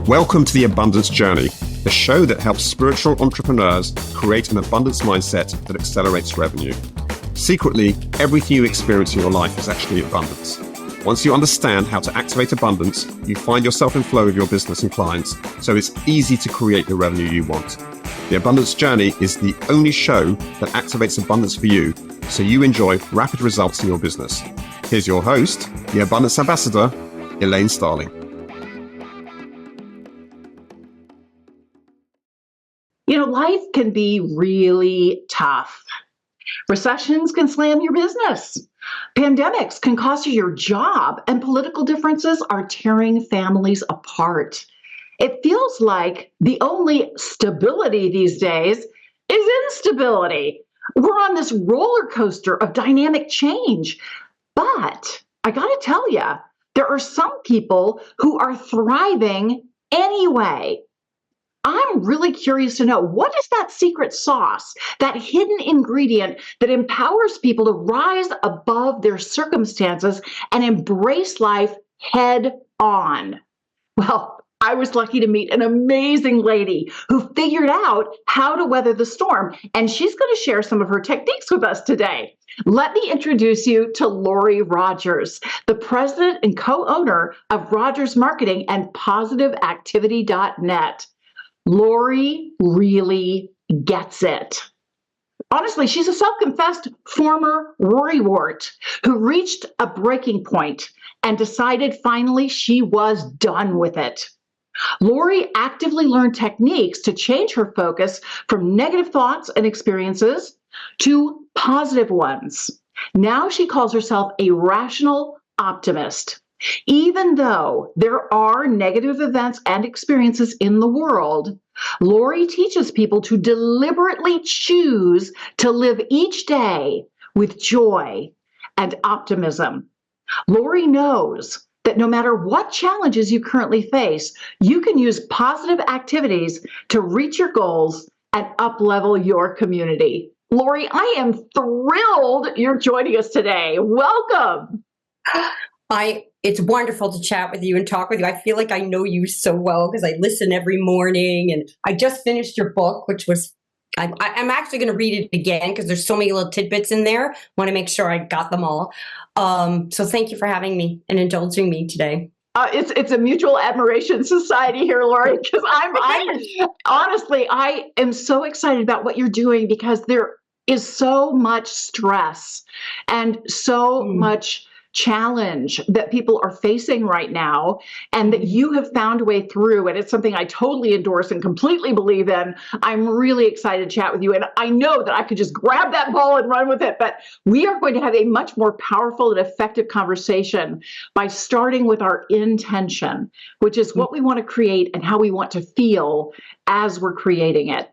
Welcome to the Abundance Journey, the show that helps spiritual entrepreneurs create an abundance mindset that accelerates revenue. Secretly, everything you experience in your life is actually abundance. Once you understand how to activate abundance, you find yourself in flow with your business and clients, so it's easy to create the revenue you want. The Abundance Journey is the only show that activates abundance for you, so you enjoy rapid results in your business. Here's your host, the Abundance Ambassador, Elaine Starling. Life can be really tough. Recessions can slam your business. Pandemics can cost you your job, and political differences are tearing families apart. It feels like the only stability these days is instability. We're on this roller coaster of dynamic change. But I got to tell you, there are some people who are thriving anyway. I'm really curious to know, what is that secret sauce, that hidden ingredient that empowers people to rise above their circumstances and embrace life head on? Well, I was lucky to meet an amazing lady who figured out how to weather the storm, and she's going to share some of her techniques with us today. Let me introduce you to Lori Rogers, the president and co-owner of Rogers Marketing and positiveactivity.net. Lori really gets it. Honestly, she's a self-confessed former worrywart who reached a breaking point and decided finally she was done with it. Lori actively learned techniques to change her focus from negative thoughts and experiences to positive ones. Now she calls herself a rational optimist. Even though there are negative events and experiences in the world, Lori teaches people to deliberately choose to live each day with joy and optimism. Lori knows that no matter what challenges you currently face, you can use positive activities to reach your goals and up-level your community. Lori, I am thrilled you're joining us today. Welcome. It's wonderful to chat with you and talk with you. I feel like I know you so well because I listen every morning, and I just finished your book, which was, I'm actually going to read it again because there's so many little tidbits in there. Want to make sure I got them all. So thank you for having me and indulging me today. It's a mutual admiration society here, Lori, because I'm honestly, I am so excited about what you're doing because there is so much stress and so much challenge that people are facing right now, and that you have found a way through, and it's something I totally endorse and completely believe in. I'm really excited to chat with you, and I know that I could just grab that ball and run with it, but we are going to have a much more powerful and effective conversation by starting with our intention, which is what we want to create and how we want to feel as we're creating it.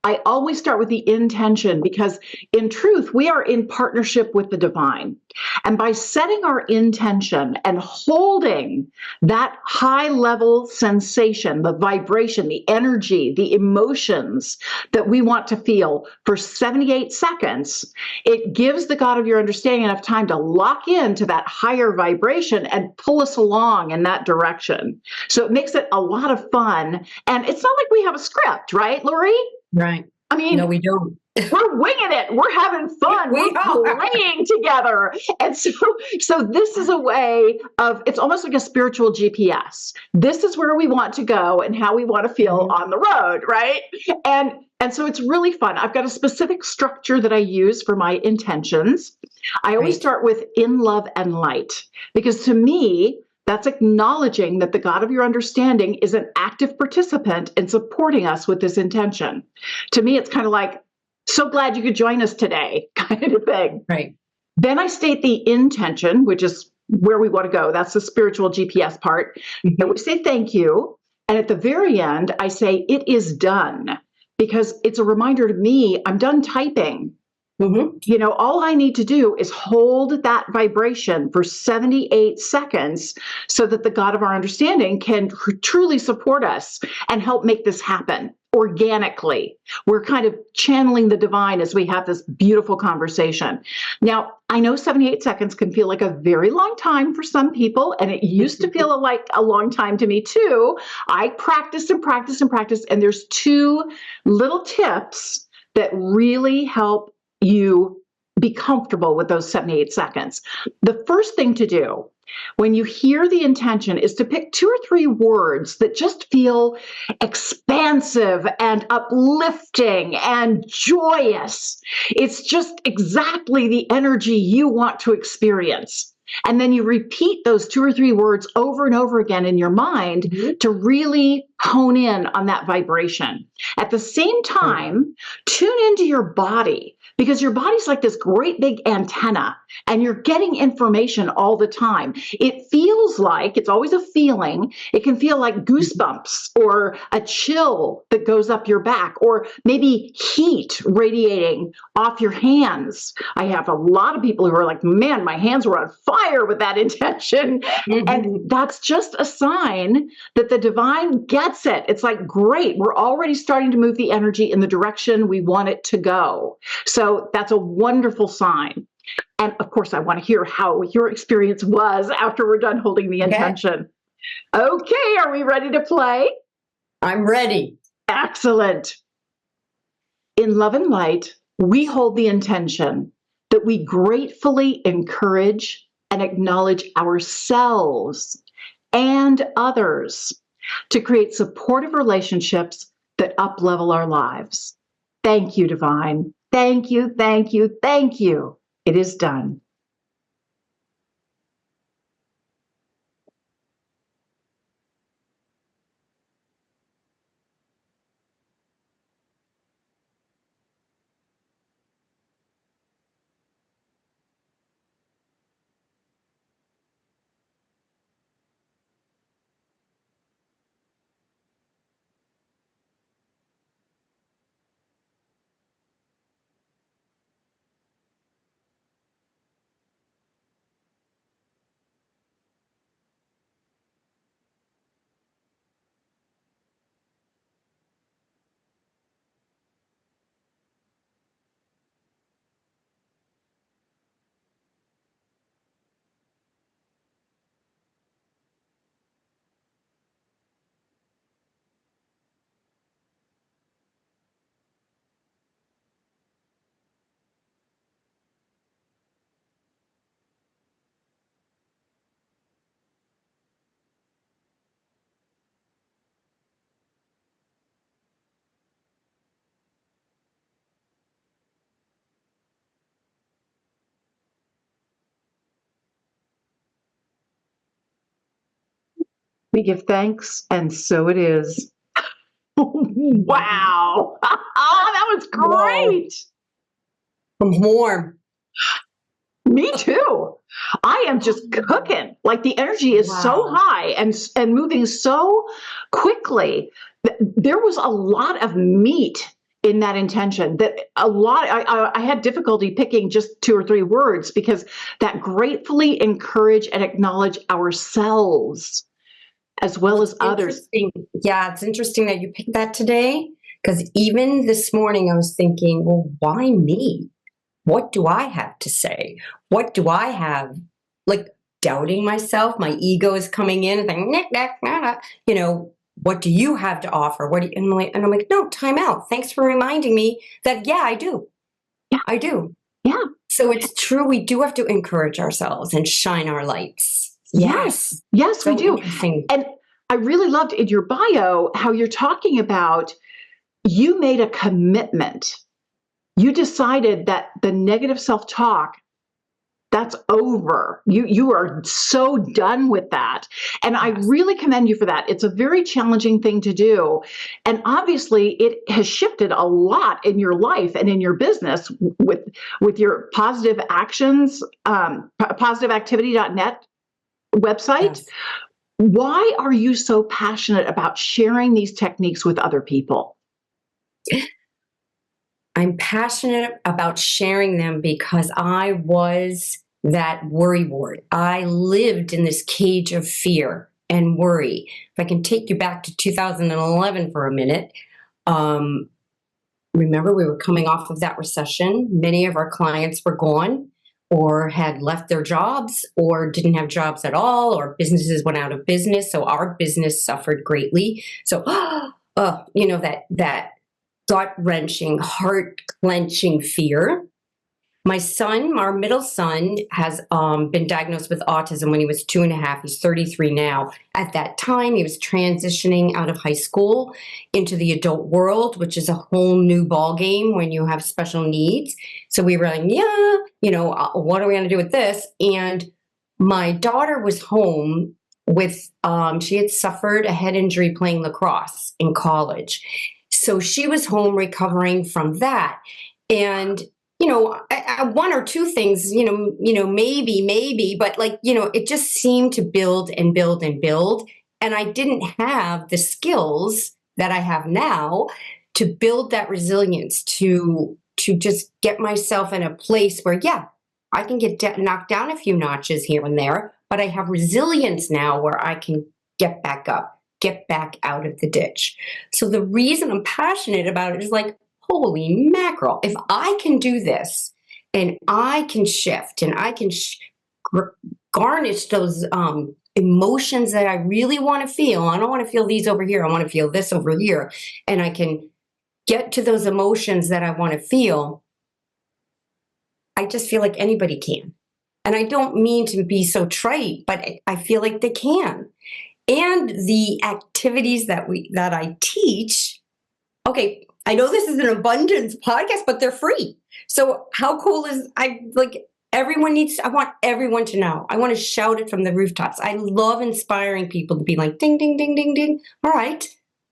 I always start with the intention because in truth, we are in partnership with the divine. And by setting our intention and holding that high level sensation, the vibration, the energy, the emotions that we want to feel for 78 seconds, it gives the God of your understanding enough time to lock into that higher vibration and pull us along in that direction. So it makes it a lot of fun. And it's not like we have a script, right, Lori? Right. I mean, no, we don't. We're winging it. We're having fun. We're playing together. And so this is a way of, it's almost like a spiritual GPS. This is where we want to go and how we want to feel on the road, right? And so it's really fun. I've got a specific structure that I use for my intentions. I always start with in love and light, because to me, that's acknowledging that the God of your understanding is an active participant in supporting us with this intention. To me, it's kind of like, so glad you could join us today, kind of thing. Right. Then I state the intention, which is where we want to go. That's the spiritual GPS part. And we say thank you. And at the very end, I say it is done, because it's a reminder to me, I'm done typing. All I need to do is hold that vibration for 78 seconds so that the God of our understanding can truly support us and help make this happen. organically. We're kind of channeling the divine as we have this beautiful conversation. Now, I know 78 seconds can feel like a very long time for some people, and it used to feel like a long time to me too. I practiced and practiced and practiced, and there's two little tips that really help you be comfortable with those 78 seconds. The first thing to do when you hear the intention is to pick 2 or 3 words that just feel expansive and uplifting and joyous. It's just exactly the energy you want to experience. And then you repeat those 2 or 3 words over and over again in your mind to really hone in on that vibration. At the same time, tune into your body, because your body's like this great big antenna and you're getting information all the time. It feels like, it's always a feeling, it can feel like goosebumps or a chill that goes up your back, or maybe heat radiating off your hands. I have a lot of people who are like, man, my hands were on fire with that intention. And that's just a sign that the divine gets it. It's like, great, we're already starting to move the energy in the direction we want it to go. So that's a wonderful sign. And of course, I want to hear how your experience was after we're done holding the intention. Okay, are we ready to play? I'm ready. Excellent. In love and light, we hold the intention that we gratefully encourage and acknowledge ourselves and others to create supportive relationships that uplevel our lives. Thank you, Divine. Thank you, thank you, thank you. It is done. We give thanks, and so it is. Wow. Oh, that was great. I'm warm. Me too. I am just cooking. Like the energy is so high and moving so quickly. There was a lot of meat in that intention, that a lot, I had difficulty picking just 2 or 3 words, because that gratefully encourage and acknowledge ourselves as well as others. Yeah, it's interesting that you picked that today, because even this morning I was thinking, well, why me? What do I have to say? What do I have? Like doubting myself, my ego is coming in and thinking, what do you have to offer? What do you, and I'm like, no, time out. Thanks for reminding me that, yeah, I do. Yeah. I do. Yeah. So it's true. We do have to encourage ourselves and shine our lights. Yes. Yes, So we do. And I really loved in your bio how you're talking about, you made a commitment. You decided that the negative self-talk, that's over. You are so done with that. And I really commend you for that. It's a very challenging thing to do. And obviously it has shifted a lot in your life and in your business with your positive actions, positiveactivity.net website. Yes. Why are you so passionate about sharing these techniques with other people? I'm passionate about sharing them because I was that worrywart. I lived in this cage of fear and worry. If I can take you back to 2011 for a minute, remember, we were coming off of that recession. Many of our clients were gone or had left their jobs or didn't have jobs at all, or businesses went out of business. So our business suffered greatly. So, that gut-wrenching, heart-clenching fear. My son, our middle son, has been diagnosed with autism when he was 2.5. He's 33 now. At that time, he was transitioning out of high school into the adult world, which is a whole new ballgame when you have special needs. So we were like, what are we going to do with this? And my daughter was home with, she had suffered a head injury playing lacrosse in college. So she was home recovering from that. And one or two things, maybe, but it just seemed to build and build and build. And I didn't have the skills that I have now to build that resilience, to just get myself in a place where, I can get knocked down a few notches here and there, but I have resilience now where I can get back up, get back out of the ditch. So the reason I'm passionate about it is holy mackerel, if I can do this and I can shift and I can garnish those emotions that I really want to feel. I don't want to feel these over here. I want to feel this over here. And I can get to those emotions that I want to feel. I just feel like anybody can. And I don't mean to be so trite, but I feel like they can. And the activities that I teach, okay, I know this is an abundance podcast, but they're free. So how cool is I want everyone to know. I want to shout it from the rooftops. I love inspiring people to be like, ding, ding, ding, ding, ding. All right,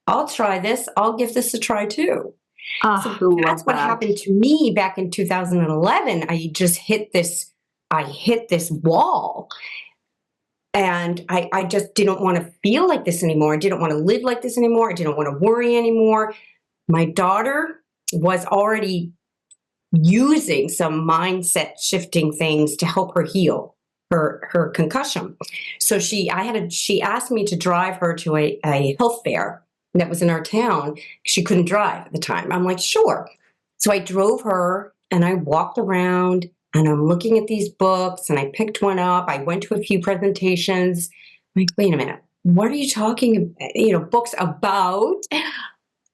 I'll try this. I'll give this a try too. So that's what happened to me back in 2011. I just hit this wall. And I just didn't want to feel like this anymore. I didn't want to live like this anymore. I didn't want to worry anymore. My daughter was already using some mindset shifting things to help her heal her concussion. So she asked me to drive her to a health fair that was in our town. She couldn't drive at the time. I'm like, sure. So I drove her and I walked around and I'm looking at these books and I picked one up. I went to a few presentations. I'm like, wait a minute, what are you talking about? Books about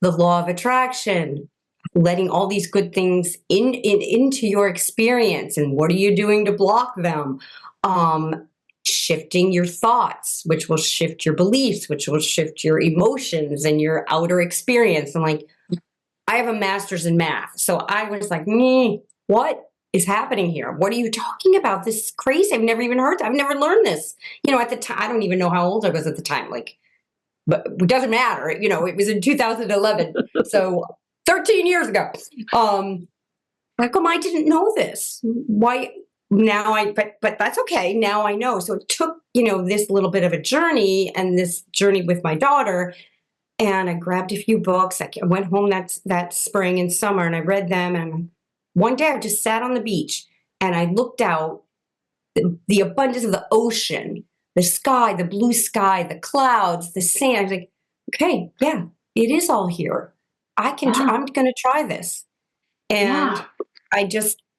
the law of attraction, letting all these good things into your experience, and what are you doing to block them? Shifting your thoughts, which will shift your beliefs, which will shift your emotions and your outer experience. I'm like, I have a master's in math. So I was like, what is happening here? What are you talking about? This is crazy. I've never even heard that. I've never learned this. At the time, I don't even know how old I was at the time. But it doesn't matter. It was in 2011. So 13 years ago. How come I didn't know this? Why now but that's okay. Now I know. So it took, this little bit of a journey and this journey with my daughter. And I grabbed a few books. I went home that spring and summer and I read them. And one day I just sat on the beach and I looked out the abundance of the ocean, the sky, the blue sky, the clouds, the sand. I was like, okay, yeah, it is all here. I'm going to try this. And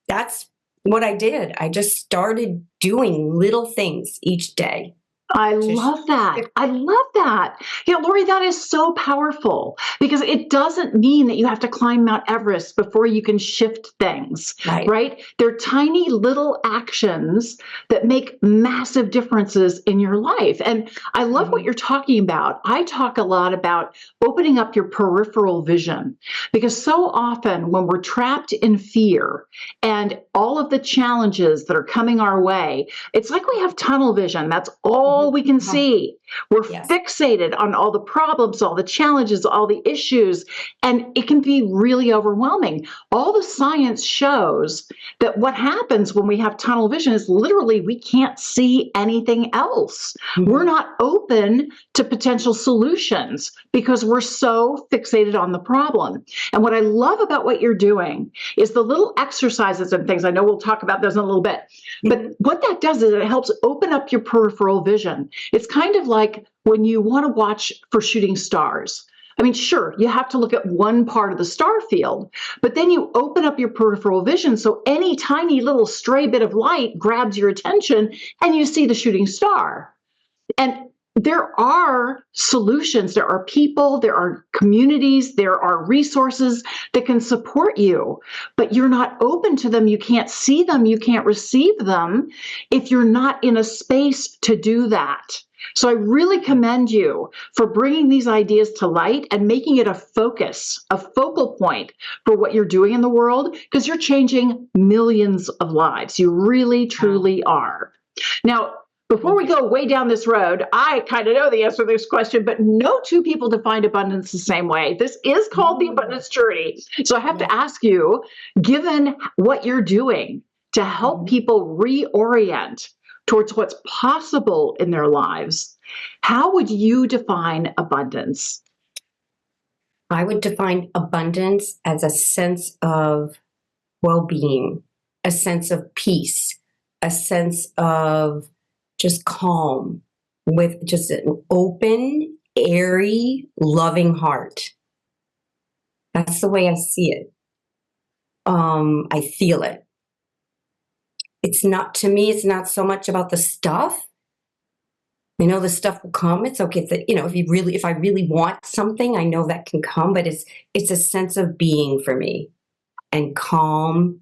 that's what I did. I just started doing little things each day. I love that. I love that. Lori, that is so powerful because it doesn't mean that you have to climb Mount Everest before you can shift things, right? They're tiny little actions that make massive differences in your life. And I love what you're talking about. I talk a lot about opening up your peripheral vision because so often when we're trapped in fear and all of the challenges that are coming our way, it's like we have tunnel vision. That's all we can see. We're fixated on all the problems, all the challenges, all the issues, and it can be really overwhelming. All the science shows that what happens when we have tunnel vision is literally we can't see anything else. We're not open to potential solutions because we're so fixated on the problem. And what I love about what you're doing is the little exercises and things. I know we'll talk about those in a little bit, but what that does is it helps open up your peripheral vision. It's kind of like when you want to watch for shooting stars. I mean, sure, you have to look at one part of the star field, but then you open up your peripheral vision so any tiny little stray bit of light grabs your attention and you see the shooting star. And there are solutions, there are people, there are communities, there are resources that can support you, but you're not open to them. You can't see them, you can't receive them if you're not in a space to do that. So I really commend you for bringing these ideas to light and making it a focus, a focal point for what you're doing in the world, because you're changing millions of lives. You really, truly are. Now, before we go way down this road, I kind of know the answer to this question, but no two people define abundance the same way. This is called the abundance journey. So I have to ask you, given what you're doing to help people reorient towards what's possible in their lives, how would you define abundance? I would define abundance as a sense of well-being, a sense of peace, a sense of just calm, with just an open, airy, loving heart. That's the way I see it. I feel it. It's not, to me, it's not so much about the stuff. You know, the stuff will come. It's okay. If I really want something, I know that can come, but it's a sense of being for me, and calm,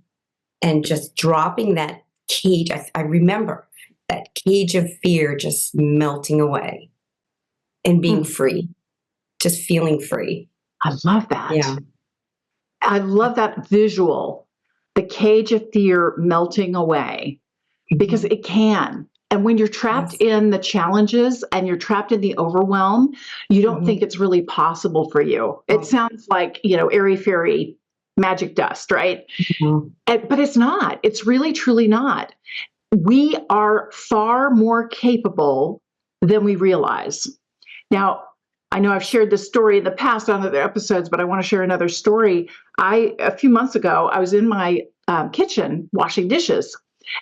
and just dropping that cage. I remember that cage of fear just melting away and being free, just feeling free. I love that. Yeah. I love that visual, the cage of fear melting away, because it can. And when you're trapped in the challenges and you're trapped in the overwhelm, you don't think it's really possible for you. It sounds like, airy fairy magic dust, right? But it's not. It's really, truly not. We are far more capable than we realize. Now, I know I've shared this story in the past on other episodes, but I want to share another story. A few months ago, I was in my kitchen washing dishes,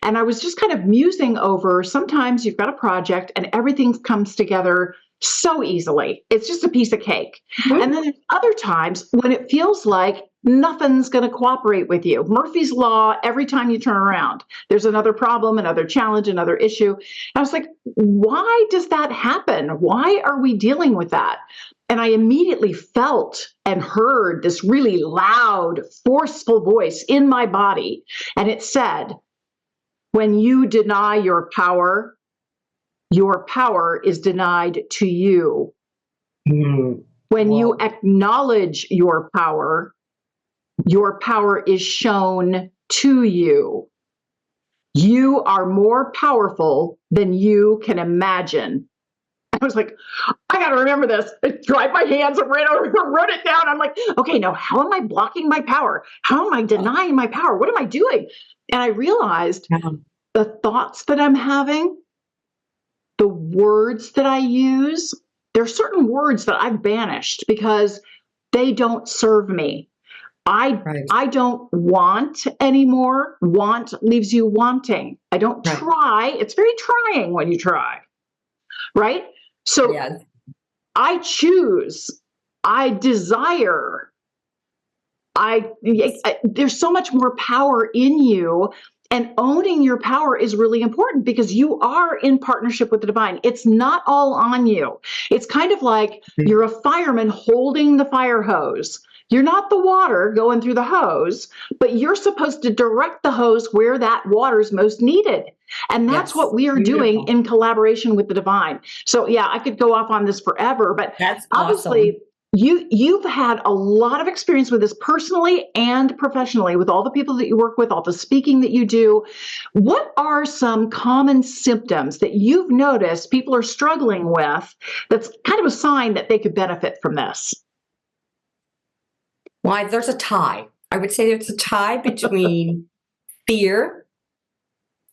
and I was just kind of musing over, sometimes you've got a project and everything comes together so easily. It's just a piece of cake. And then there's other times when it feels like nothing's going to cooperate with you. Murphy's Law, every time you turn around, there's another problem, another challenge, another issue. And I was like, why does that happen? Why are we dealing with that? And I immediately felt and heard this really loud, forceful voice in my body. And it said, when you deny your power is denied to you. When you acknowledge your power is shown to you. You are more powerful than you can imagine. I was like, I got to remember this. I dried my hands and ran over and wrote it down. I'm like, okay, now how am I blocking my power? How am I denying my power? What am I doing? And I realized the thoughts that I'm having, the words that I use, there are certain words that I've banished because they don't serve me. I don't want anymore. Want leaves you wanting. I don't try. It's very trying when you try, right? So I choose. I desire. There's so much more power in you. And owning your power is really important because you are in partnership with the divine. It's not all on you. It's kind of like you're a fireman holding the fire hose. You're not the water going through the hose, but you're supposed to direct the hose where that water is most needed. And that's what we are doing in collaboration with the divine. So yeah, I could go off on this forever, but that's obviously awesome. You've had a lot of experience with this personally and professionally, with all the people that you work with, all the speaking that you do. What are some common symptoms that you've noticed people are struggling with that's kind of a sign that they could benefit from this? Well, there's a tie. I would say there's a tie between fear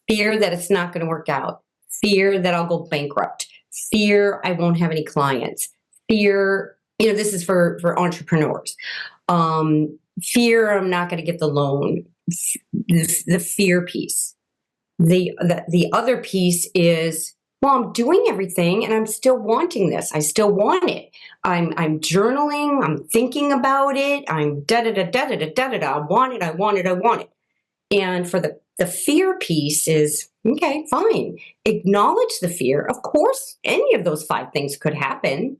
that it's not going to work out, fear that I'll go bankrupt, fear I won't have any clients, fear, this is for entrepreneurs, fear I'm not going to get the loan, the fear piece. The other piece is well, I'm doing everything and I'm still wanting this. I still want it. I'm journaling. I'm thinking about it. I'm da-da-da-da-da-da-da-da. I want it. I want it. I want it. And for the fear piece is, okay, fine. Acknowledge the fear. Of course, any of those 5 things could happen,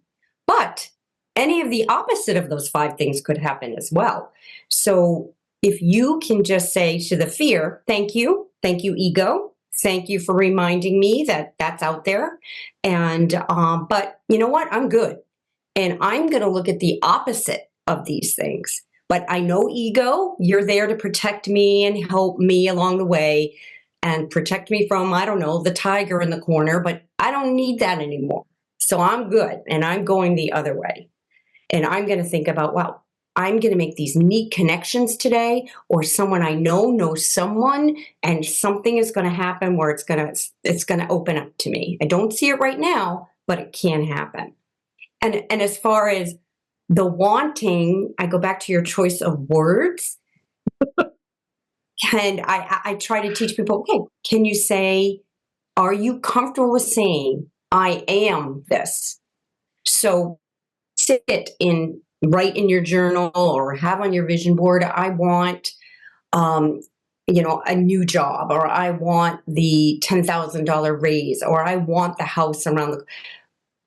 but any of the opposite of those 5 things could happen as well. So if you can just say to the fear, thank you, ego. Thank you for reminding me that that's out there. And, but you know what? I'm good. And I'm going to look at the opposite of these things. But I know, ego, you're there to protect me and help me along the way and protect me from, I don't know, the tiger in the corner, but I don't need that anymore. So I'm good. And I'm going the other way. And I'm going to think about, wow, I'm going to make these neat connections today, or someone I know knows someone, and something is going to happen where it's going to open up to me. I don't see it right now, but it can happen. And as far as the wanting, I go back to your choice of words. And I try to teach people, okay, can you say, are you comfortable with saying, I am this? So write in your journal or have on your vision board, I want, a new job, or I want the $10,000 raise, or I want the house around the.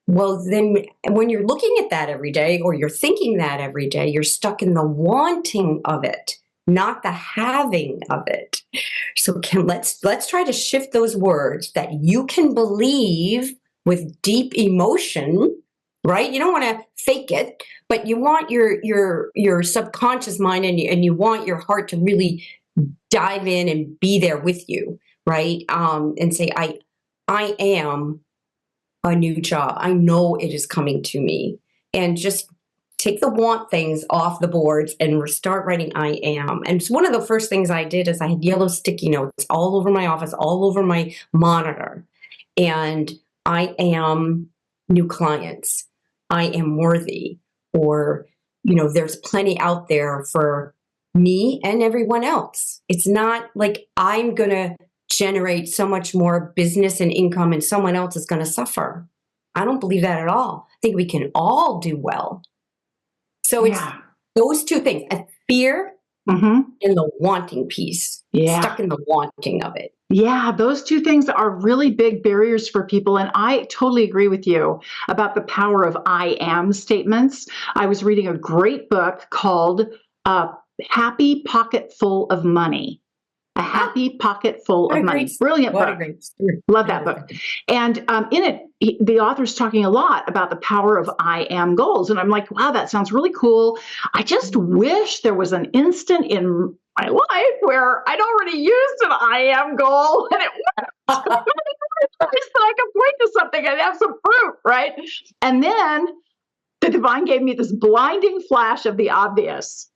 Well, then when you're looking at that every day, or you're thinking that every day, you're stuck in the wanting of it, not the having of it. So let's try to shift those words that you can believe with deep emotion, right? You don't want to fake it, but you want your subconscious mind and you want your heart to really dive in and be there with you, right? And say, I am a new job. I know it is coming to me. And just take the want things off the boards and start writing I am. And one of the first things I did is I had yellow sticky notes all over my office, all over my monitor. And I am new clients. I am worthy. Or, there's plenty out there for me and everyone else. It's not like I'm going to generate so much more business and income and someone else is going to suffer. I don't believe that at all. I think we can all do well. So it's those 2 things, a fear and the wanting piece, stuck in the wanting of it. Yeah, those 2 things are really big barriers for people. And I totally agree with you about the power of I am statements. I was reading a great book called Happy Pocket Full of Money. A Happy Pocket Full of Money. Brilliant book. Love that book. And in it, the author's talking a lot about the power of I am goals. And I'm like, wow, that sounds really cool. I just wish there was an instant in my life where I'd already used an I am goal and it worked. So I could point to something and have some proof, right? And then the divine gave me this blinding flash of the obvious.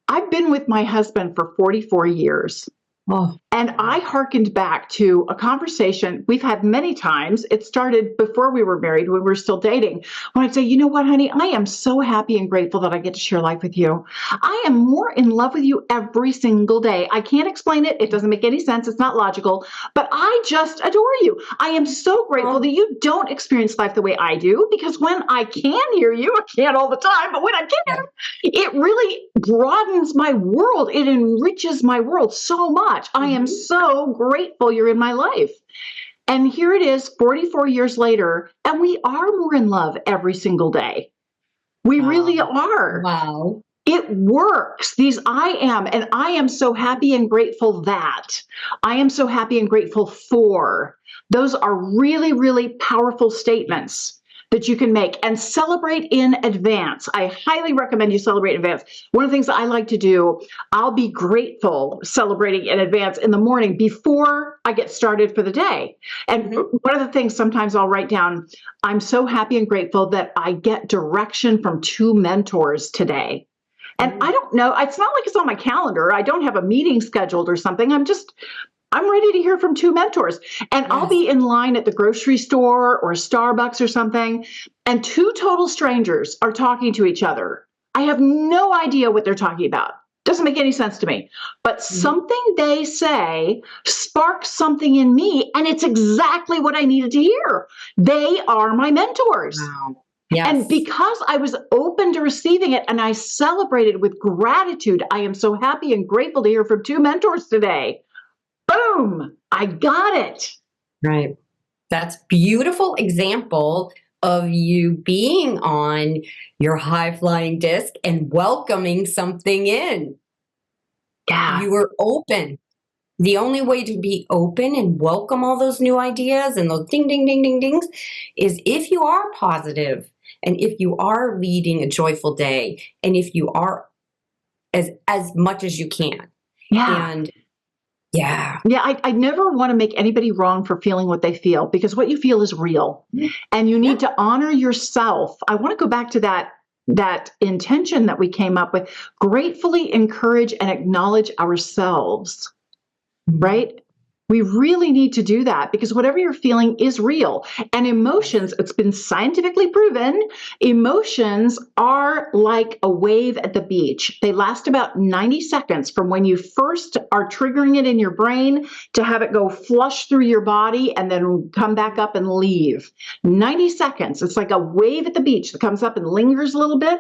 I've been with my husband for 44 years. Oh. And I hearkened back to a conversation we've had many times. It started before we were married, when we were still dating, when I'd say, you know what, honey, I am so happy and grateful that I get to share life with you. I am more in love with you every single day. I can't explain it. It doesn't make any sense. It's not logical, but I just adore you. I am so grateful that you don't experience life the way I do, because when I can hear you, I can't all the time, but when I can, it really broadens my world. It enriches my world so much. I am so grateful you're in my life. And here it is 44 years later, and we are more in love every single day. We really are. Wow. It works. These I am, and I am so happy and grateful that. I am so happy and grateful for. Those are really, really powerful statements that you can make and celebrate in advance. I highly recommend you celebrate in advance. One of the things that I like to do, I'll be grateful celebrating in advance in the morning before I get started for the day. And one of the things sometimes I'll write down, I'm so happy and grateful that I get direction from 2 mentors today. And I don't know, it's not like it's on my calendar. I don't have a meeting scheduled or something. I'm ready to hear from 2 mentors. And I'll be in line at the grocery store or Starbucks or something, and 2 total strangers are talking to each other. I have no idea what they're talking about. Doesn't make any sense to me. But something they say sparks something in me, and it's exactly what I needed to hear. They are my mentors. Wow. Yes. And because I was open to receiving it and I celebrated with gratitude, I am so happy and grateful to hear from 2 mentors today. Boom, I got it. Right. That's beautiful example of you being on your high flying disc and welcoming something in. Yeah. You were open. The only way to be open and welcome all those new ideas and those ding, ding, ding, ding, dings is if you are positive and if you are leading a joyful day and if you are as much as you can. Yeah. And yeah. Yeah, I never want to make anybody wrong for feeling what they feel, because what you feel is real. And you need to honor yourself. I want to go back to that intention that we came up with. Gratefully encourage and acknowledge ourselves, right? We really need to do that, because whatever you're feeling is real. And emotions, it's been scientifically proven, emotions are like a wave at the beach. They last about 90 seconds from when you first are triggering it in your brain to have it go flush through your body and then come back up and leave. 90 seconds. It's like a wave at the beach that comes up and lingers a little bit,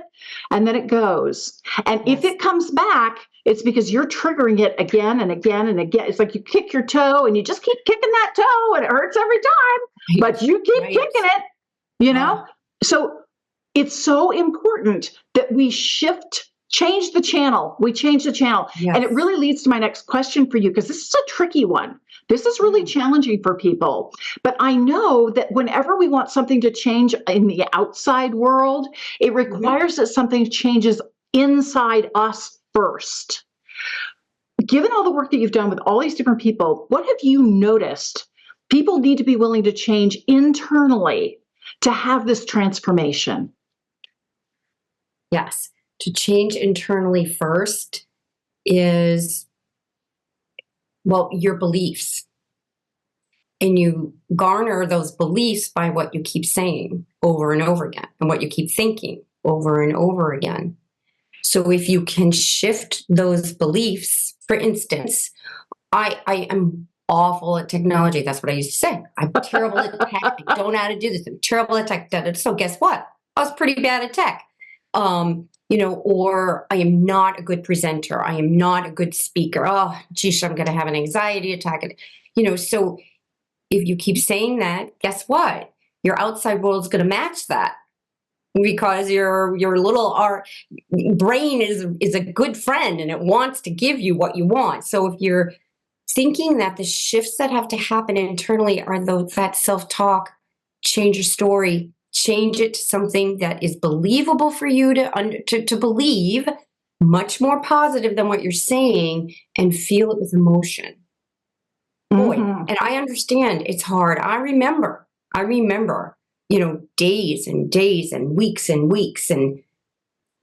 and then it goes. And if it comes back, it's because you're triggering it again and again and again. It's like you kick your toe and you just keep kicking that toe and it hurts every time, but you keep kicking it, you know? So it's so important that we change the channel. We change the channel. Yes. And it really leads to my next question for you, because this is a tricky one. This is really challenging for people. But I know that whenever we want something to change in the outside world, it requires that something changes inside us first. Given all the work that you've done with all these different people, what have you noticed people need to be willing to change internally to have this transformation? Yes. To change internally first is, well, your beliefs. And you garner those beliefs by what you keep saying over and over again and what you keep thinking over and over again. So if you can shift those beliefs, for instance, I am awful at technology. That's what I used to say. I'm terrible at tech. I don't know how to do this. I'm terrible at tech. So guess what? I was pretty bad at tech. Or I am not a good presenter. I am not a good speaker. Oh, geez, I'm going to have an anxiety attack. So if you keep saying that, guess what? Your outside world is going to match that, because your little brain is a good friend and it wants to give you what you want. So if you're thinking that the shifts that have to happen internally are that self-talk, change your story, change it to something that is believable for you to believe, much more positive than what you're saying, and feel it with emotion. Boy, and I understand it's hard. I remember, days and days and weeks, and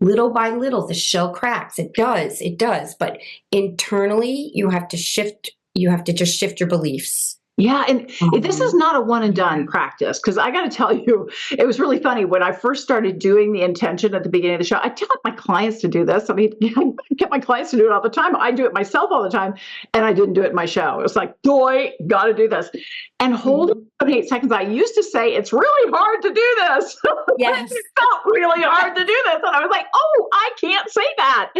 little by little, the shell cracks. It does. But internally, you have to just shift your beliefs. Yeah, and this is not a one and done practice, because I got to tell you, it was really funny when I first started doing the intention at the beginning of the show. I tell my clients to do this. I mean, I get my clients to do it all the time. I do it myself all the time, and I didn't do it in my show. It was like, boy, got to do this. And hold it 8 seconds. I used to say, it's really hard to do this. Yes. It felt really hard to do this. And I was like, oh, I can't say that.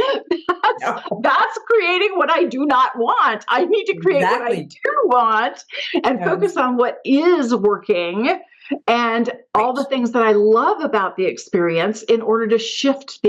That's creating what I do not want. I need to create what I do want and focus on what is working and all the things that I love about the experience in order to shift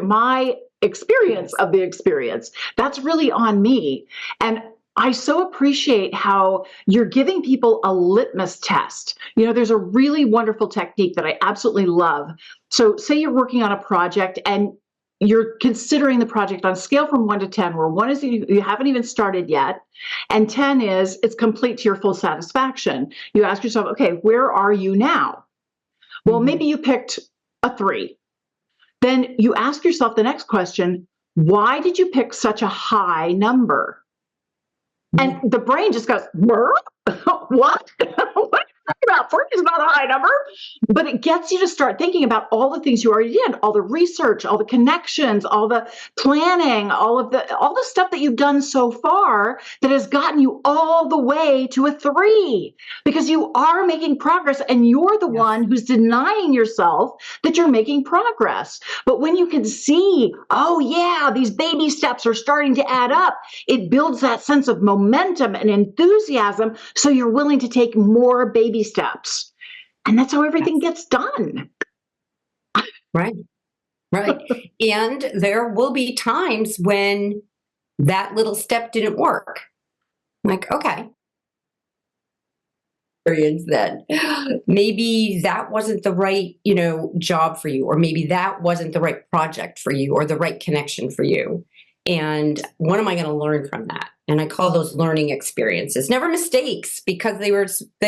my experience of the experience. That's really on me. And I so appreciate how you're giving people a litmus test. There's a really wonderful technique that I absolutely love. So say you're working on a project and you're considering the project on a scale from 1 to 10, where 1 is you haven't even started yet, and 10 is it's complete to your full satisfaction. You ask yourself, okay, where are you now? Well, maybe you picked a 3. Then you ask yourself the next question, why did you pick such a high number? And the brain just goes, what? What are you about? 3 is not a high number, but it gets you to start thinking about all the things you already did, all the research, all the connections, all the planning, all the stuff that you've done so far that has gotten you all the way to a 3, because you are making progress and you're the one who's denying yourself that you're making progress. But when you can see, oh yeah, these baby steps are starting to add up, it builds that sense of momentum and enthusiasm, so you're willing to take more baby steps. And that's how everything gets done. Right. Right. And there will be times when that little step didn't work. Like, okay. Then maybe that wasn't the right, job for you, or maybe that wasn't the right project for you or the right connection for you. And what am I going to learn from that? And I call those learning experiences, never mistakes, because they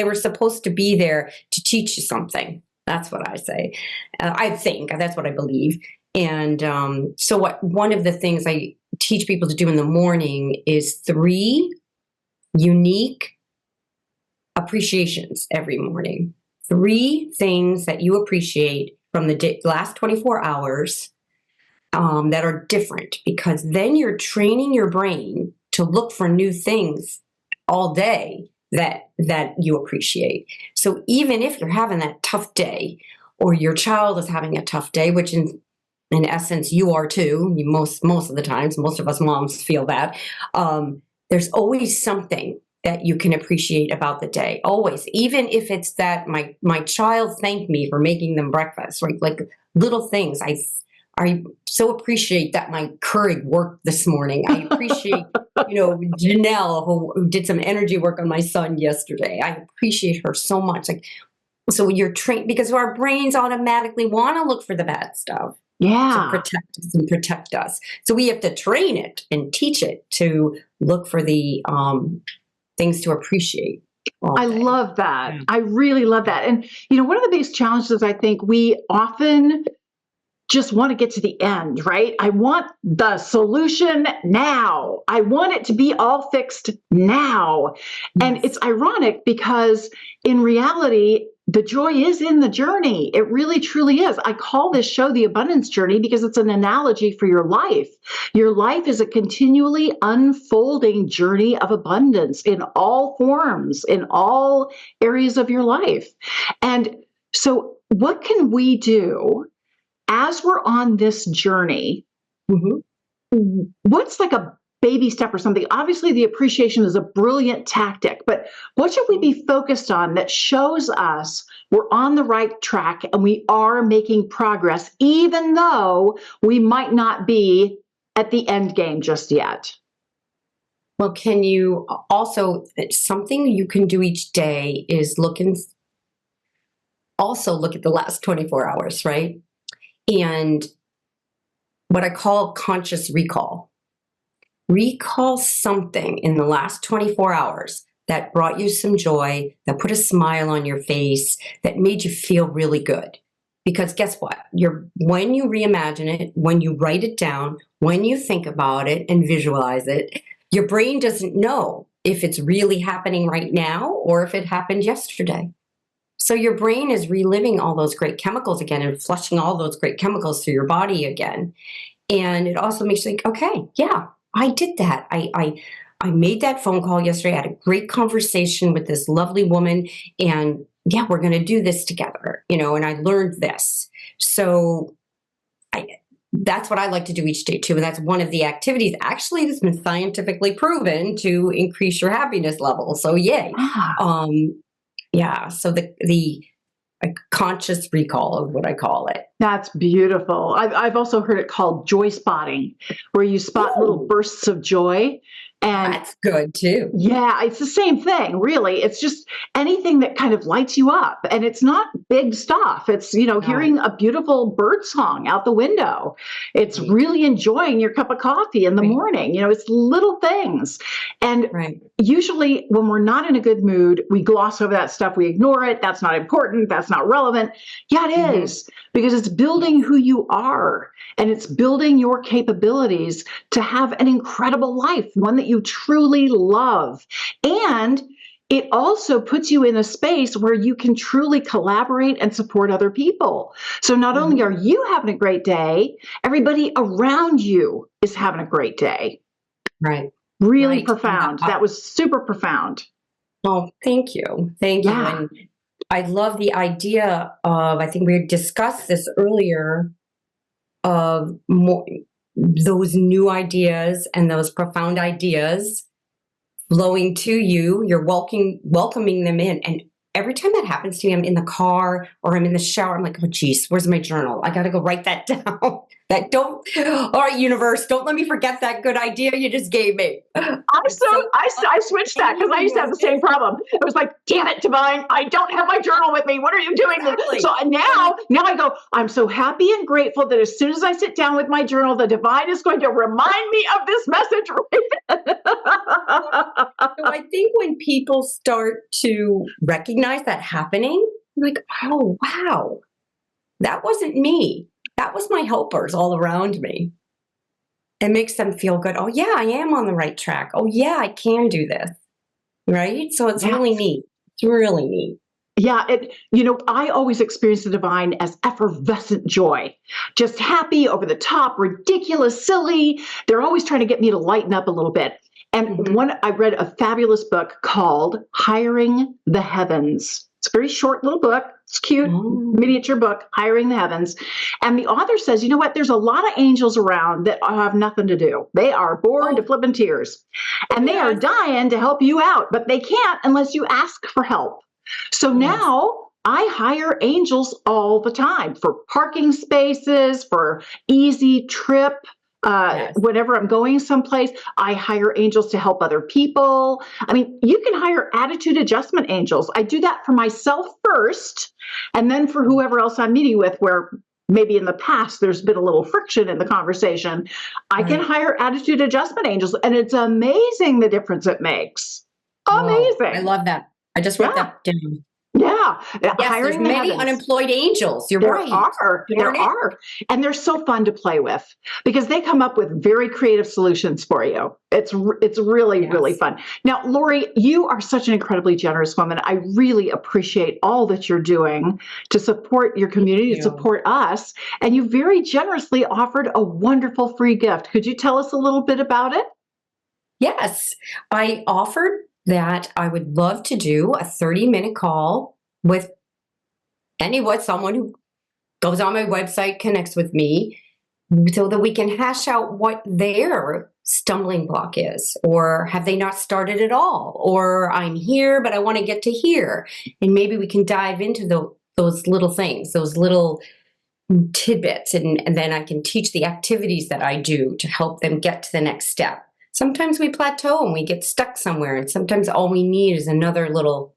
were supposed to be there to teach you something. That's what I say. I think that's what I believe. And so one of the things I teach people to do in the morning is 3 unique appreciations every morning. 3 things that you appreciate from the last 24 hours that are different, because then you're training your brain to look for new things all day that you appreciate. So even if you're having that tough day, or your child is having a tough day, which in essence you are too, most of the times, most of us moms feel that, there's always something that you can appreciate about the day, always, even if it's that my child thanked me for making them breakfast, right? Like little things. I so appreciate that my Keurig worked this morning. I appreciate, Janelle, who did some energy work on my son yesterday. I appreciate her so much. Like, so you're trained, because our brains automatically want to look for the bad stuff. Yeah. To protect us. So we have to train it and teach it to look for the things to appreciate. I love that. Yeah. I really love that. And, one of the biggest challenges, I think we often just want to get to the end, right? I want the solution now. I want it to be all fixed now. Yes. And it's ironic, because in reality, the joy is in the journey. It really, truly is. I call this show the abundance journey because it's an analogy for your life. Your life is a continually unfolding journey of abundance in all forms, in all areas of your life. And so what can we do as we're on this journey? Mm-hmm. What's like a baby step or something? Obviously, the appreciation is a brilliant tactic, but what should we be focused on that shows us we're on the right track and we are making progress, even though we might not be at the end game just yet? Well, can you also, something you can do each day is look at the last 24 hours, right? And what I call conscious recall. Recall something in the last 24 hours that brought you some joy, that put a smile on your face, that made you feel really good. Because guess what? When you reimagine it, when you write it down, when you think about it and visualize it, your brain doesn't know if it's really happening right now or if it happened yesterday. So your brain is reliving all those great chemicals again and flushing all those great chemicals through your body again. And it also makes you think, okay, yeah, I did that. I made that phone call yesterday. I had a great conversation with this lovely woman, and yeah, we're going to do this together, and I learned this. So that's what I like to do each day too. And that's one of the activities actually that's been scientifically proven to increase your happiness level. So yay. So the conscious recall is what I call it. That's beautiful. I've also heard it called joy spotting, where you spot little bursts of joy. And that's good too. Yeah, it's the same thing, really. It's just anything that kind of lights you up. And it's not big stuff. It's, hearing a beautiful bird song out the window. It's really enjoying your cup of coffee in the morning. It's little things. And usually when we're not in a good mood, we gloss over that stuff. We ignore it. That's not important. That's not relevant. Yeah, it is, because it's building who you are, and it's building your capabilities to have an incredible life, one that you truly love. And it also puts you in a space where you can truly collaborate and support other people. So not only are you having a great day, everybody around you is having a great day. Right. Really Right. profound. That was super profound. Oh, thank you. Thank you. Yeah. And I love the idea of, I think we had discussed this earlier, of more, those new ideas and those profound ideas flowing to you. You're welcoming them in. And every time that happens to me, I'm in the car or I'm in the shower. I'm like, oh, geez, where's my journal? I got to go write that down. All right, universe, don't let me forget that good idea you just gave me. I switched that because I used to have the same problem. It was like, damn it, Divine, I don't have my journal with me. What are you doing? Exactly. So now I go, I'm so happy and grateful that as soon as I sit down with my journal, the Divine is going to remind me of this message. So I think when people start to recognize that happening, like, oh, wow, that wasn't me. That was my helpers all around me. It makes them feel good. Oh, yeah, I am on the right track. Oh, yeah, I can do this. Right? So it's really neat. It's really neat. Yeah, I always experience the Divine as effervescent joy, just happy, over the top, ridiculous, silly. They're always trying to get me to lighten up a little bit. And I read a fabulous book called Hiring the Heavens. It's a very short little book. It's cute, miniature book, Hiring the Heavens. And the author says, you know what? There's a lot of angels around that have nothing to do. They are bored to flipping tears. And they are dying to help you out, but they can't unless you ask for help. So now I hire angels all the time for parking spaces, for easy trip. Whenever I'm going someplace, I hire angels to help other people. I mean, you can hire attitude adjustment angels. I do that for myself first, and then for whoever else I'm meeting with, where maybe in the past there's been a little friction in the conversation. I can hire attitude adjustment angels, and it's amazing the difference it makes. Amazing. Whoa, I love that. I just wrote that down. Yeah. Yes, there's many unemployed angels. You're right. There are. And they're so fun to play with because they come up with very creative solutions for you. It's really, really fun. Now, Lori, you are such an incredibly generous woman. I really appreciate all that you're doing to support your community, to support us. And you very generously offered a wonderful free gift. Could you tell us a little bit about it? Yes. I offered that I would love to do a 30-minute call with someone who goes on my website, connects with me, so that we can hash out what their stumbling block is, or have they not started at all, or I'm here, but I want to get to here. And maybe we can dive into those little things, those little tidbits, and then I can teach the activities that I do to help them get to the next step. Sometimes we plateau and we get stuck somewhere, and sometimes all we need is another little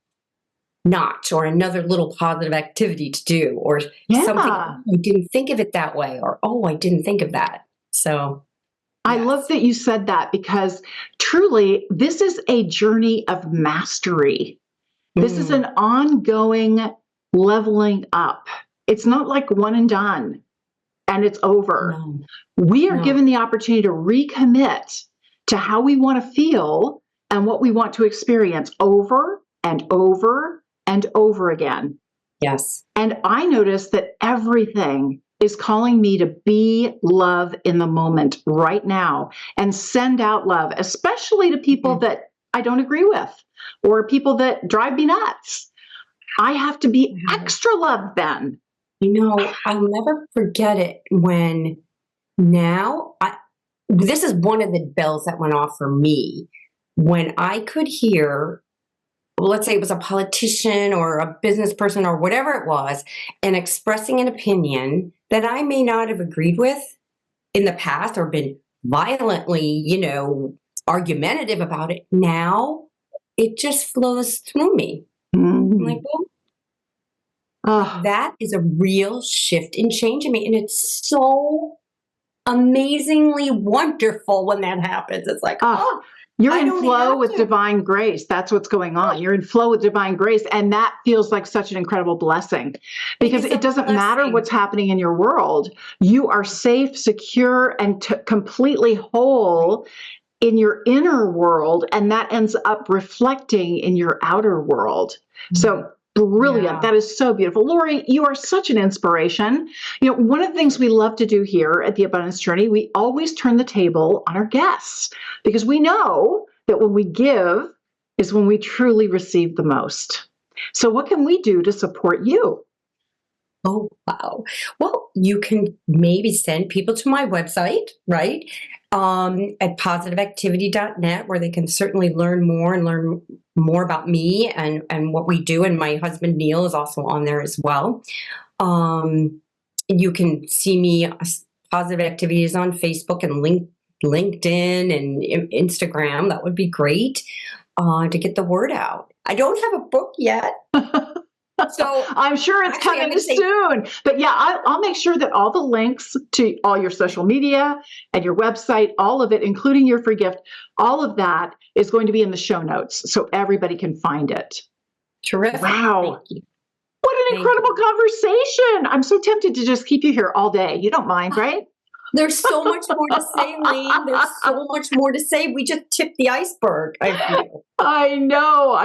notch or another little positive activity to do, or something, oh, I didn't think of it that way, or, oh, I didn't think of that. So I love that you said that, because truly this is a journey of mastery. This is an ongoing leveling up. It's not like one and done and it's over. We are given the opportunity to recommit to how we want to feel and what we want to experience over and over and over again. Yes. And I notice that everything is calling me to be love in the moment right now and send out love, especially to people that I don't agree with or people that drive me nuts. I have to be extra love then. I'll never forget it when this is one of the bells that went off for me when I could hear, let's say it was a politician or a business person or whatever it was, and expressing an opinion that I may not have agreed with in the past or been violently, argumentative about it. Now it just flows through me. I'm like, that is a real shift in change in me. And it's so amazingly wonderful when that happens. It's like, you're in flow with divine grace. That's what's going on. You're in flow with divine grace. And that feels like such an incredible blessing, because it doesn't matter what's happening in your world. You are safe, secure, and completely whole in your inner world, and that ends up reflecting in your outer world. So brilliant. Yeah. That is so beautiful. Lori, you are such an inspiration. One of the things we love to do here at the Abundance Journey, we always turn the table on our guests because we know that when we give is when we truly receive the most. So what can we do to support you? Oh, wow. Well, you can maybe send people to my website, right? At positiveactivity.net, where they can certainly learn more and learn more about me and what we do. And my husband, Neil, is also on there as well. You can see me, Positive Activities, on Facebook and LinkedIn and Instagram. That would be great to get the word out. I don't have a book yet. So I'm sure it's actually, coming soon. But yeah, I'll make sure that all the links to all your social media and your website, all of it, including your free gift, all of that is going to be in the show notes so everybody can find it. Terrific. Wow. Thank you. What an incredible conversation. I'm so tempted to just keep you here all day. You don't mind, right? There's so much more to say, Elaine. There's so much more to say. We just tipped the iceberg, I feel. I know.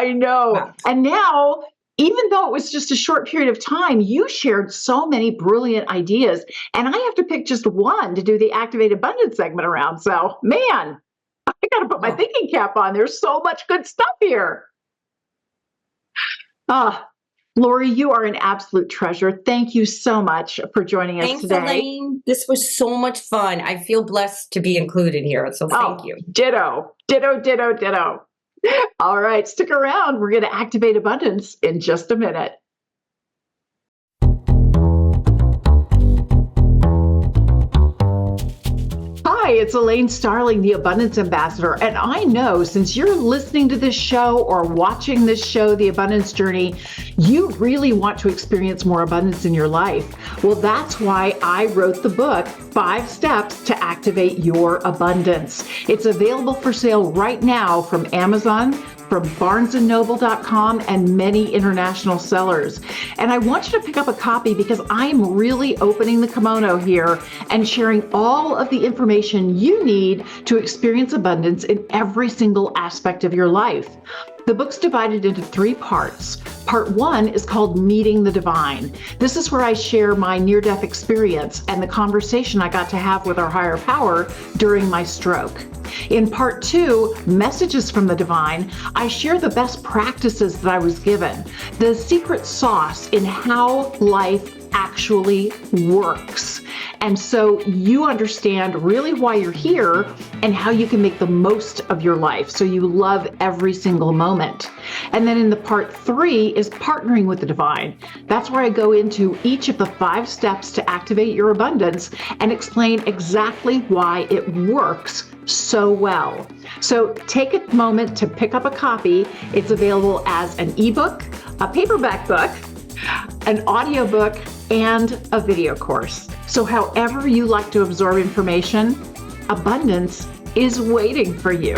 Wow. And now, even though it was just a short period of time, you shared so many brilliant ideas. And I have to pick just one to do the Activate Abundance segment around. So, man, I got to put my thinking cap on. There's so much good stuff here. Lori, you are an absolute treasure. Thank you so much for joining us today. Thanks, Elaine. This was so much fun. I feel blessed to be included here. So thank you. Ditto. All right, stick around. We're going to activate abundance in just a minute. Hi, it's Elaine Starling, the Abundance Ambassador, and I know since you're listening to this show or watching this show, The Abundance Journey, you really want to experience more abundance in your life. Well, that's why I wrote the book, 5 Steps to Activate Your Abundance. It's available for sale right now from Amazon, from barnesandnoble.com, and many international sellers. And I want you to pick up a copy because I'm really opening the kimono here and sharing all of the information you need to experience abundance in every single aspect of your life. The book's divided into 3 parts. Part 1 is called Meeting the Divine. This is where I share my near-death experience and the conversation I got to have with our higher power during my stroke. In Part 2, Messages from the Divine, I share the best practices that I was given, the secret sauce in how life actually works. And so you understand really why you're here and how you can make the most of your life so you love every single moment. And then in the Part 3 is Partnering with the Divine. That's where I go into each of the 5 steps to activate your abundance and explain exactly why it works so well. So take a moment to pick up a copy. It's available as an ebook, a paperback book, an audiobook, and a video course. So however you like to absorb information, abundance is waiting for you.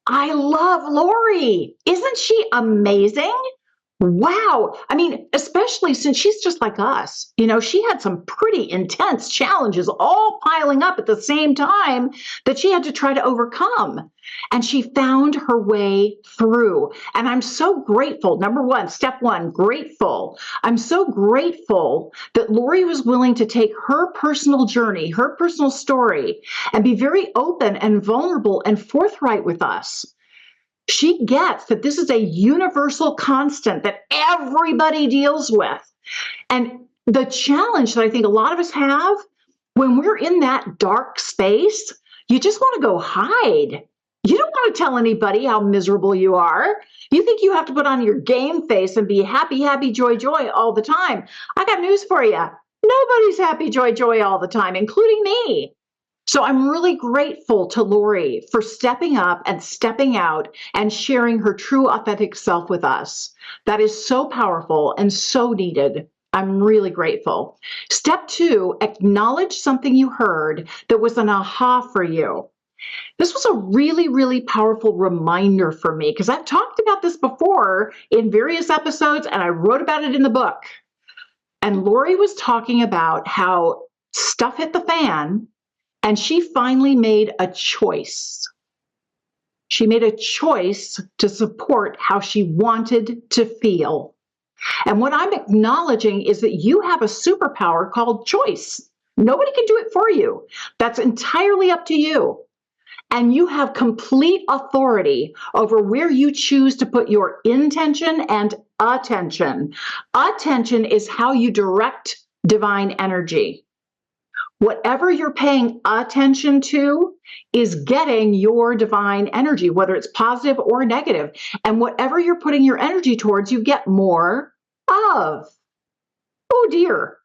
I love Lori. Isn't she amazing? Wow. I mean, especially since she's just like us. She had some pretty intense challenges all piling up at the same time that she had to try to overcome. And she found her way through. And I'm so grateful. Number 1, step 1, grateful. I'm so grateful that Lori was willing to take her personal journey, her personal story, and be very open and vulnerable and forthright with us. She gets that this is a universal constant that everybody deals with. And the challenge that I think a lot of us have when we're in that dark space, you just want to go hide. You don't want to tell anybody how miserable you are. You think you have to put on your game face and be happy, happy, joy, joy all the time. I got news for you. Nobody's happy, joy, joy all the time, including me. So I'm really grateful to Lori for stepping up and stepping out and sharing her true authentic self with us. That is so powerful and so needed. I'm really grateful. Step 2, acknowledge something you heard that was an aha for you. This was a really, really powerful reminder for me because I've talked about this before in various episodes and I wrote about it in the book. And Lori was talking about how stuff hit the fan, and she finally made a choice. She made a choice to support how she wanted to feel. And what I'm acknowledging is that you have a superpower called choice. Nobody can do it for you. That's entirely up to you. And you have complete authority over where you choose to put your intention and attention. Attention is how you direct divine energy. Whatever you're paying attention to is getting your divine energy, whether it's positive or negative. And whatever you're putting your energy towards, you get more of. Oh dear.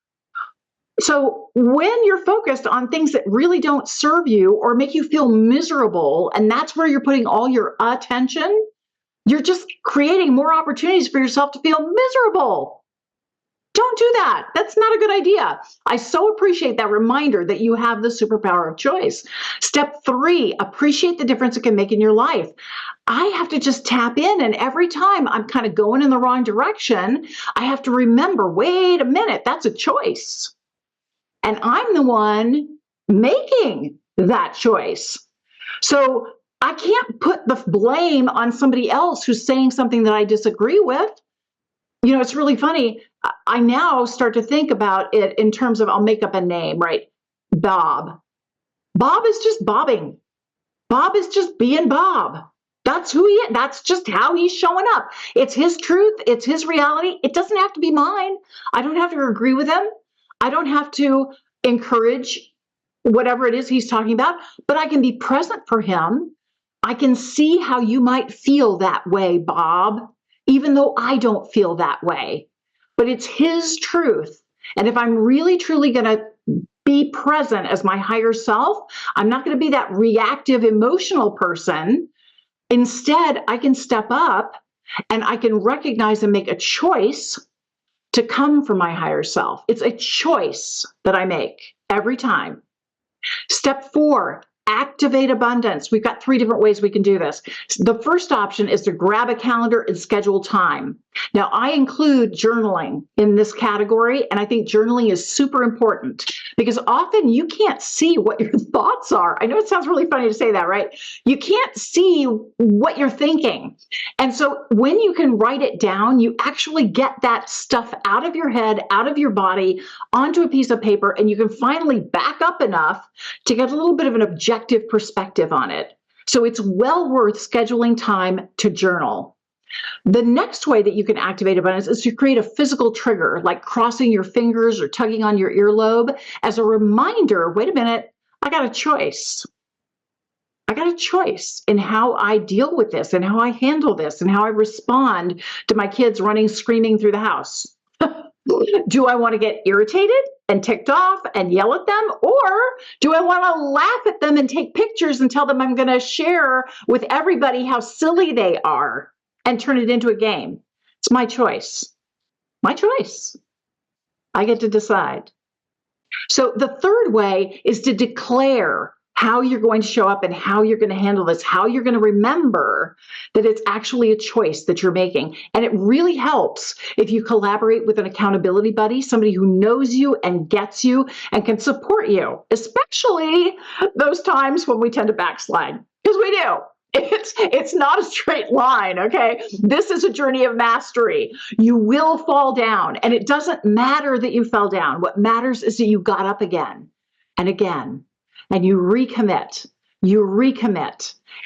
So when you're focused on things that really don't serve you or make you feel miserable, and that's where you're putting all your attention, you're just creating more opportunities for yourself to feel miserable. Don't do that. That's not a good idea. I so appreciate that reminder that you have the superpower of choice. Step 3, appreciate the difference it can make in your life. I have to just tap in, and every time I'm kind of going in the wrong direction, I have to remember, wait a minute, that's a choice. And I'm the one making that choice. So I can't put the blame on somebody else who's saying something that I disagree with. You know, it's really funny. I now start to think about it in terms of, I'll make up a name, right? Bob. Bob is just bobbing. Bob is just being Bob. That's who he is. That's just how he's showing up. It's his truth. It's his reality. It doesn't have to be mine. I don't have to agree with him. I don't have to encourage whatever it is he's talking about, but I can be present for him. I can see how you might feel that way, Bob, even though I don't feel that way. But it's his truth. And if I'm really, truly going to be present as my higher self, I'm not going to be that reactive, emotional person. Instead, I can step up and I can recognize and make a choice to come from my higher self. It's a choice that I make every time. Step 4, activate abundance. We've got 3 different ways we can do this. The first option is to grab a calendar and schedule time. Now, I include journaling in this category, and I think journaling is super important because often you can't see what your thoughts are. I know it sounds really funny to say that, right? You can't see what you're thinking. And so when you can write it down, you actually get that stuff out of your head, out of your body, onto a piece of paper, and you can finally back up enough to get a little bit of an objective perspective on it. So it's well worth scheduling time to journal. The next way that you can activate abundance is to create a physical trigger, like crossing your fingers or tugging on your earlobe as a reminder, wait a minute, I got a choice. I got a choice in how I deal with this and how I handle this and how I respond to my kids running, screaming through the house. Do I want to get irritated and ticked off and yell at them? Or do I want to laugh at them and take pictures and tell them I'm going to share with everybody how silly they are and turn it into a game? It's my choice. My choice. I get to decide. So the third way is to declare how you're going to show up and how you're going to handle this, how you're going to remember that it's actually a choice that you're making. And it really helps if you collaborate with an accountability buddy, somebody who knows you and gets you and can support you, especially those times when we tend to backslide, because we do. It's not a straight line, okay? This is a journey of mastery. You will fall down, and it doesn't matter that you fell down. What matters is that you got up again and again, and you recommit,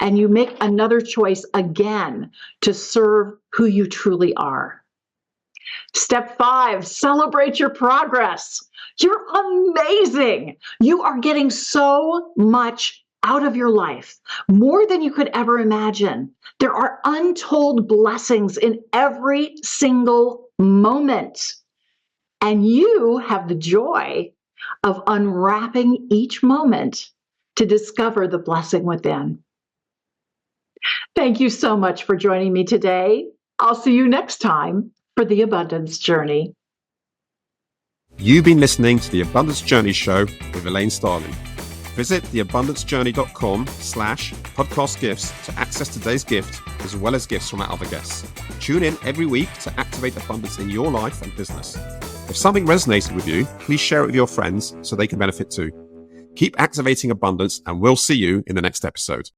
and you make another choice again to serve who you truly are. Step 5, celebrate your progress. You're amazing. You are getting so much out of your life, more than you could ever imagine. There are untold blessings in every single moment. And you have the joy of unwrapping each moment to discover the blessing within. Thank you so much for joining me today. I'll see you next time for the Abundance Journey. You've been listening to the Abundance Journey Show with Elaine Starling. Visit theabundancejourney.com/podcast gifts to access today's gift, as well as gifts from our other guests. Tune in every week to activate abundance in your life and business. If something resonated with you, please share it with your friends so they can benefit too. Keep activating abundance, and we'll see you in the next episode.